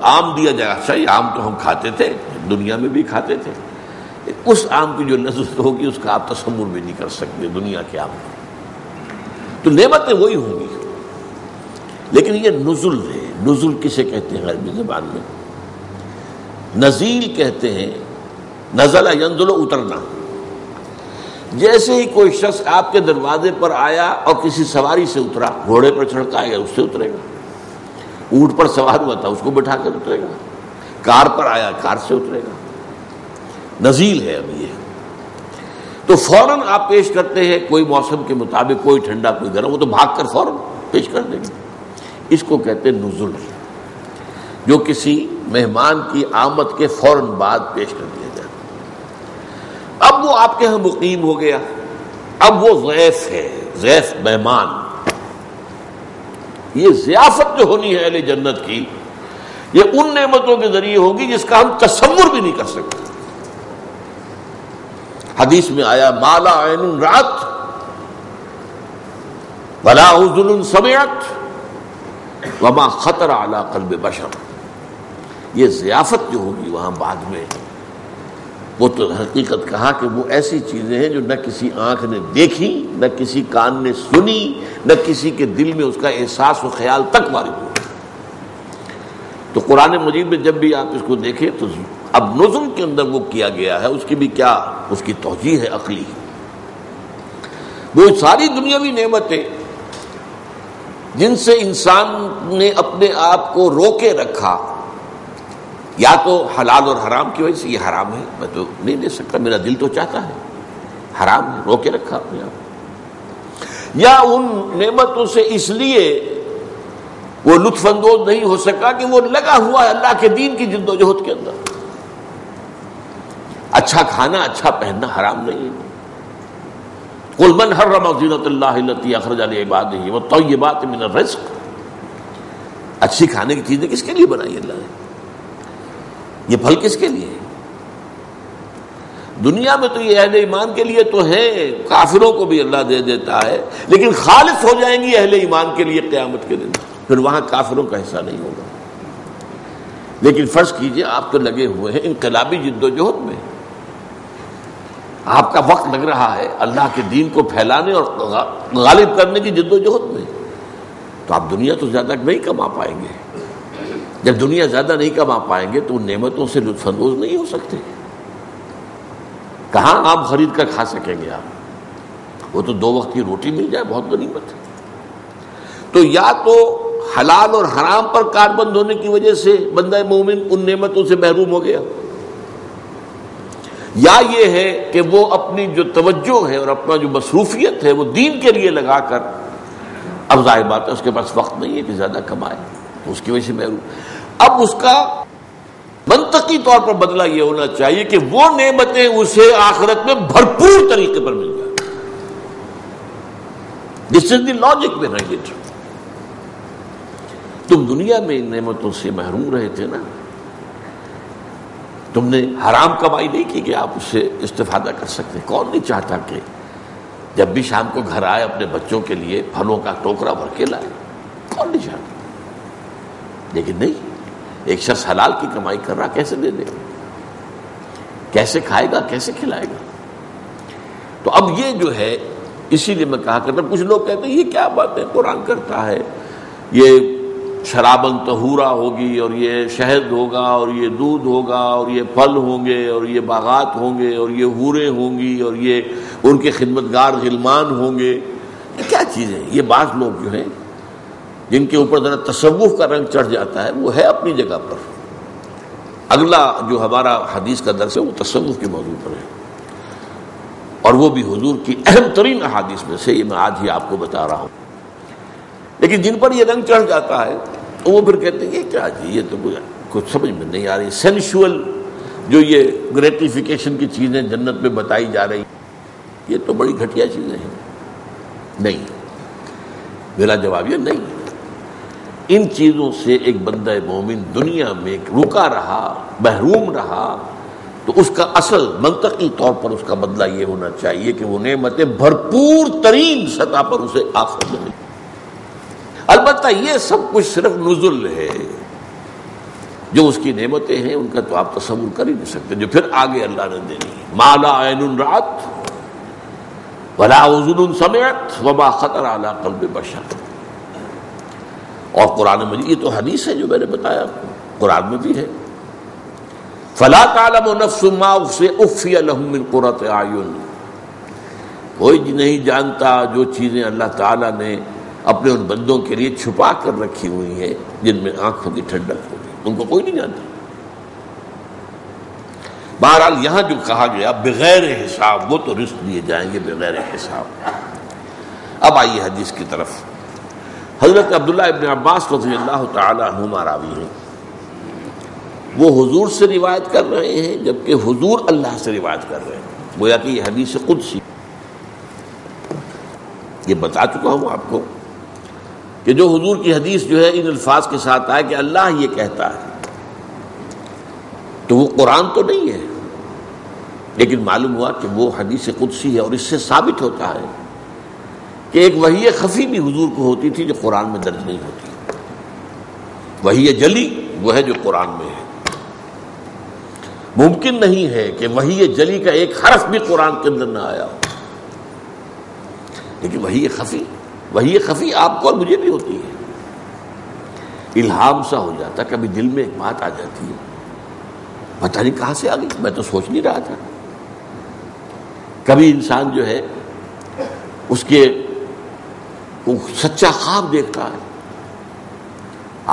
آم دیا جائے، اچھا یہ آم تو ہم کھاتے تھے، دنیا میں بھی کھاتے تھے، اس آم کی جو لذت ہوگی اس کا آپ تصور بھی نہیں کر سکتے دنیا کے آم کا. تو نعمتیں وہی ہوں گی. لیکن یہ نزل ہے. نزل کسے کہتے ہیں عربی زبان میں؟ نزیل کہتے ہیں، نزل ینزل، اترنا. جیسے ہی کوئی شخص آپ کے دروازے پر آیا اور کسی سواری سے اترا، گھوڑے پر چڑھ کے آئے گا اس سے اترے گا، اونٹ پر سوار ہوا تھا اس کو بٹھا کر اترے گا، کار پر آیا کار سے اترے گا. نزیل ہے اب یہ. تو فوراً آپ پیش کرتے ہیں کوئی موسم کے مطابق، کوئی ٹھنڈا کوئی گرم، وہ تو بھاگ کر فوراً پیش کر دیں گے. اس کو کہتے ہیں نزل، جو کسی مہمان کی آمد کے فوراً بعد پیش کر دیا جائے. اب وہ آپ کے ہاں مقیم ہو گیا، اب وہ ضیف ہے، ضیف مہمان. یہ ضیافت جو ہونی ہے اہل جنت کی، یہ ان نعمتوں کے ذریعے ہوگی جس کا ہم تصور بھی نہیں کر سکتے. حدیث میں آیا ما لا عین رأت ولا اذن سمعت وما خطر علی قلب بشر. یہ ضیافت جو ہوگی وہاں بعد میں، وہ تو حقیقت کہا کہ وہ ایسی چیزیں ہیں جو نہ کسی آنکھ نے دیکھی، نہ کسی کان نے سنی، نہ کسی کے دل میں اس کا احساس و خیال تک وارد ہوا. تو قرآن مجید میں جب بھی آپ اس کو دیکھیں تو اب نزل کے اندر وہ کیا گیا ہے، اس کی بھی کیا اس کی توجیہ ہے عقلی. وہ ساری دنیاوی نعمتیں جن سے انسان نے اپنے آپ کو روکے رکھا، یا تو حلال اور حرام کی وجہ سے، یہ حرام ہے میں تو نہیں لے سکتا، میرا دل تو چاہتا ہے، حرام ہے، روکے رکھا اپنے آپ. یا ان نعمتوں سے اس لیے وہ لطف اندوز نہیں ہو سکا کہ وہ لگا ہوا ہے اللہ کے دین کی جد و جہد کے اندر. اچھا کھانا اچھا پہننا حرام نہیں ہے. قل من حرم زینۃ اللہ التی اخرج لعبادہ والطیبات من الرزق. اچھی کھانے کی چیزیں کس کے لیے بنائی اللہ نے؟ یہ پھل کس کے لیے؟ دنیا میں تو یہ اہل ایمان کے لیے تو ہے، کافروں کو بھی اللہ دے دیتا ہے، لیکن خالص ہو جائیں گی اہل ایمان کے لیے قیامت کے دن، پھر وہاں کافروں کا حصہ نہیں ہوگا. لیکن فرض کیجئے آپ تو لگے ہوئے ہیں انقلابی جد و جہد میں، آپ کا وقت لگ رہا ہے اللہ کے دین کو پھیلانے اور غالب کرنے کی جد و جہد میں، تو آپ دنیا تو زیادہ نہیں کما پائیں گے. جب دنیا زیادہ نہیں کما پائیں گے تو ان نعمتوں سے لطف اندوز نہیں ہو سکتے. کہاں آپ خرید کر کھا سکیں گے آپ؟ وہ تو 2 وقت کی روٹی مل جائے بہت غنیمت ہے. تو یا تو حلال اور حرام پر کاربند ہونے کی وجہ سے بندہ مومن ان نعمتوں سے محروم ہو گیا، یا یہ ہے کہ وہ اپنی جو توجہ ہے اور اپنا جو مصروفیت ہے وہ دین کے لیے لگا کر، اب ظاہر بات ہے اس کے پاس وقت نہیں ہے کہ زیادہ کمائے، اس کی وجہ سے محروم. اب اس کا منطقی طور پر بدلہ یہ ہونا چاہیے کہ وہ نعمتیں اسے آخرت میں بھرپور طریقے پر مل جائیں. دس از دی لاجک بہائنڈ اٹ. تم دنیا میں ان نعمتوں سے محروم رہے تھے نا، تم نے حرام کمائی نہیں کی کہ آپ اس سے استفادہ کر سکتے. کون نہیں چاہتا کہ جب بھی شام کو گھر آئے اپنے بچوں کے لیے پھلوں کا ٹوکرا بھر کے لائے؟ کون نہیں چاہتا. لیکن نہیں، ایک شخص حلال کی کمائی کر رہا، کیسے دے دے گا؟ کیسے کھائے گا؟ کیسے کھلائے گا؟ تو اب یہ جو ہے، اسی لیے میں کہا کرتا، کچھ لوگ کہتے ہیں یہ کیا بات ہے، قرآن کرتا ہے یہ شرابن طہورا ہوگی اور یہ شہد ہوگا اور یہ دودھ ہوگا اور یہ پھل ہوں گے اور یہ باغات ہوں گے اور یہ حوریں ہوں گی اور یہ ان کے خدمتگار غلمان ہوں گے. یہ کیا چیز ہے؟ یہ بعض لوگ جو ہیں جن کے اوپر ذرا تصوف کا رنگ چڑھ جاتا ہے، وہ ہے اپنی جگہ پر. اگلا جو ہمارا حدیث کا درس ہے وہ تصوف کے موضوع پر ہے، اور وہ بھی حضور کی اہم ترین احادیث میں سے، یہ میں آج ہی آپ کو بتا رہا ہوں. لیکن جن پر یہ رنگ چڑھ جاتا ہے وہ پھر کہتے ہیں یہ کیا جی، یہ تو کچھ سمجھ میں نہیں آ رہی. سینشول جو یہ گریٹیفیکیشن کی چیزیں جنت میں بتائی جا رہی، یہ تو بڑی گھٹیا چیزیں ہیں. نہیں، میرا جواب یہ نہیں. ان چیزوں سے ایک بندہ مومن دنیا میں رکا رہا، محروم رہا، تو اس کا اصل منطقی طور پر اس کا بدلہ یہ ہونا چاہیے کہ وہ نعمتیں بھرپور ترین سطح پر اسے آخر ملیں. البتہ یہ سب کچھ صرف نزل ہے، جو اس کی نعمتیں ہیں ان کا تو آپ تصور کر ہی نہیں سکتے، جو پھر آگے اللہ نے دینی ہے۔ ما لا عین رأت ولا اذن سمعت وما خطر علی قلب بشر۔ اور قرآن مجید، یہ تو حدیث ہے جو میں نے بتایا آپ کو، قرآن میں بھی ہے، فلا تعلم نفس ما اخفی لهم من قرۃ اعین، کوئی نہیں جانتا جو چیزیں اللہ تعالیٰ نے اپنے ان بندوں کے لیے چھپا کر رکھی ہوئی ہیں جن میں آنکھوں کی ٹھنڈک ہوگی، ان کو کوئی نہیں جانتا۔ بہرحال یہاں جو کہا گیا بغیر حساب، وہ تو رزق دیے جائیں گے بغیر حساب۔ اب آئیے حدیث کی طرف۔ حضرت عبداللہ ابن عباس رضی اللہ تعالی عنہما راوی ہیں، وہ حضور سے روایت کر رہے ہیں جبکہ حضور اللہ سے روایت کر رہے ہیں، گویا کہ یہ حدیث قدسی، یہ بتا چکا ہوں آپ کو کہ جو حضور کی حدیث جو ہے ان الفاظ کے ساتھ آئے کہ اللہ یہ کہتا ہے، تو وہ قرآن تو نہیں ہے، لیکن معلوم ہوا کہ وہ حدیث قدسی ہے، اور اس سے ثابت ہوتا ہے کہ ایک وحی خفی بھی حضور کو ہوتی تھی جو قرآن میں درج نہیں ہوتی۔ وحی جلی وہ ہے جو قرآن میں ہے۔ ممکن نہیں ہے کہ وحی جلی کا ایک حرف بھی قرآن کے اندر نہ آیا ہو، لیکن وحی خفی آپ کو اور مجھے بھی ہوتی ہے۔ الہام سا ہو جاتا، کبھی دل میں ایک بات آ جاتی ہے، پتہ نہیں کہاں سے آ گئی، میں تو سوچ نہیں رہا تھا۔ کبھی انسان جو ہے اس کے وہ سچا خواب دیکھتا ہے،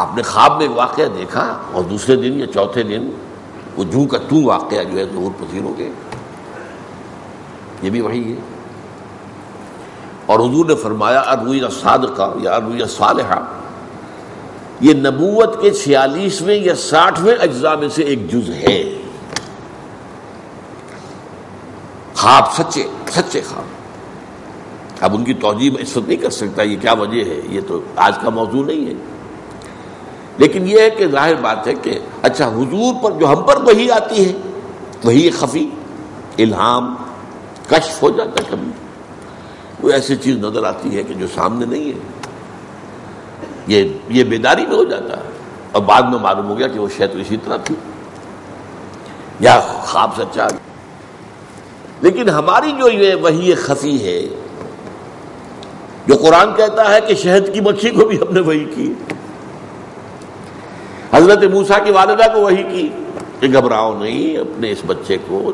آپ نے خواب میں ایک واقعہ دیکھا اور دوسرے دن یا چوتھے دن وہ جوں کا توں واقعہ جو ہے ظہور پذیر ہو گئے، یہ بھی وحی ہے۔ اور حضور نے فرمایا الرؤیا الصادقہ یا الرؤیا الصالحہ، یہ نبوت کے 46ویں یا 60ویں اجزاء میں سے ایک جز ہے۔ خواب سچے خواب۔ اب ان کی توجیہ میں اس وقت نہیں کر سکتا یہ کیا وجہ ہے، یہ تو آج کا موضوع نہیں ہے، لیکن یہ ہے کہ ظاہر بات ہے کہ اچھا حضور پر جو ہم پر وحی آتی ہے، وحی خفی، الہام، کشف ہو جاتا ہے، کبھی کوئی ایسی چیز نظر آتی ہے کہ جو سامنے نہیں ہے، یہ بیداری میں ہو جاتا ہے، اور بعد میں معلوم ہو گیا کہ وہ شاید اسی طرح تھی یا خواب سچا۔ لیکن ہماری جو یہ وحی خفی ہے، جو قرآن کہتا ہے کہ شہد کی مکھی کو بھی ہم نے وحی کی، حضرت موسیٰ کی والدہ کو وحی کی کہ گھبراؤ نہیں، اپنے اس بچے کو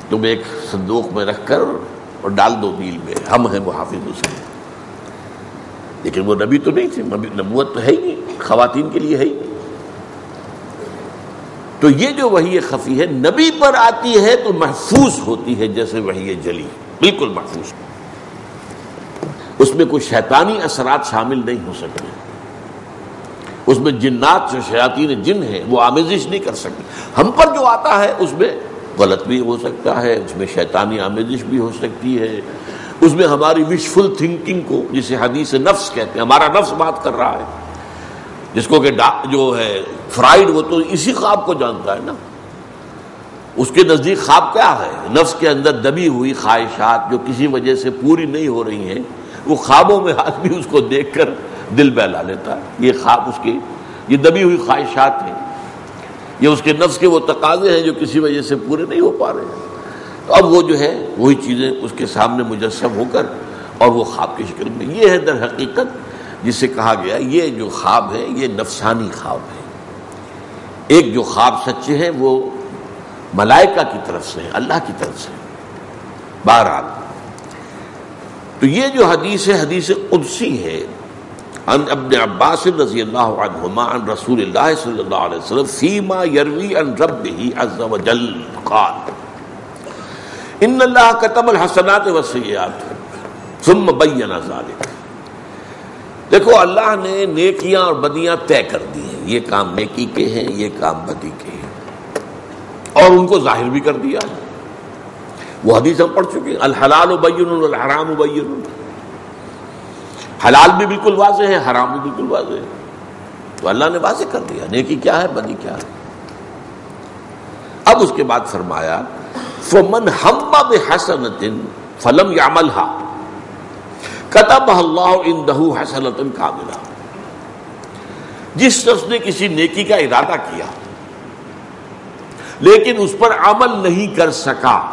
تم ایک صندوق میں رکھ کر اور ڈال دو نیل میں، ہم ہیں محافظ اس کے۔ لیکن وہ نبی تو نہیں تھے، نبوت تو ہے ہی نہیں، خواتین کے لیے ہے ہی نہیں۔ تو یہ جو وحی خفی ہے نبی پر آتی ہے تو محفوظ ہوتی ہے جیسے وحی جلی، بالکل محفوظ، اس میں کوئی شیطانی اثرات شامل نہیں ہو سکتے، اس میں جنات جو شیاطین جن ہیں وہ آمیزش نہیں کر سکتے۔ ہم پر جو آتا ہے اس میں غلط بھی ہو سکتا ہے، اس میں شیطانی آمیزش بھی ہو سکتی ہے، اس میں ہماری وشفل تھنکنگ کو، جسے حدیث نفس کہتے ہیں، ہمارا نفس بات کر رہا ہے، جس کو کہ جو ہے فرائیڈ، وہ تو اسی خواب کو جانتا ہے نا، اس کے نزدیک خواب کیا ہے؟ نفس کے اندر دبی ہوئی خواہشات جو کسی وجہ سے پوری نہیں ہو رہی ہیں، وہ خوابوں میں آدمی اس کو دیکھ کر دل بہلا لیتا ہے۔ یہ خواب اس کی یہ دبی ہوئی خواہشات ہیں، یہ اس کے نفس کے وہ تقاضے ہیں جو کسی وجہ سے پورے نہیں ہو پا رہے ہیں۔ تو اب وہ جو ہے وہی چیزیں اس کے سامنے مجسم ہو کر، اور وہ خواب کی شکل میں، یہ ہے در حقیقت جسے کہا گیا یہ جو خواب ہے یہ نفسانی خواب ہے۔ ایک جو خواب سچے ہیں وہ ملائکہ کی طرف سے، اللہ کی طرف سے۔ بہرحال تو یہ جو حدیث ہے حدیث قدسی ہے، عن ابن عباس رضی اللہ عنہما عن رسول اللہ صلی اللہ علیہ وسلم فیما یروی عن ربہ عز وجل قال ان اللہ کتب الحسنات والسیئات ثم بین ذلک۔ دیکھو اللہ نے نیکیاں اور بدیاں طے کر دی ہیں، یہ کام نیکی کے ہیں، یہ کام بدی کے ہیں، اور ان کو ظاہر بھی کر دیا۔ وہ حدیث ہم پڑھ چکے ہیں، الحلال بین والحرام بین، حلال بھی بالکل واضح ہے، حرام بھی بالکل واضح ہے، تو اللہ نے واضح کر دیا نیکی کیا ہے، بدی کیا ہے۔ اب اس کے بعد فرمایا فمن ہم بحسنۃ فلم یعملها کتبها اللہ عنده حسنۃ کاملہ۔ جس شخص نے کسی نیکی کا ارادہ کیا لیکن اس پر عمل نہیں کر سکا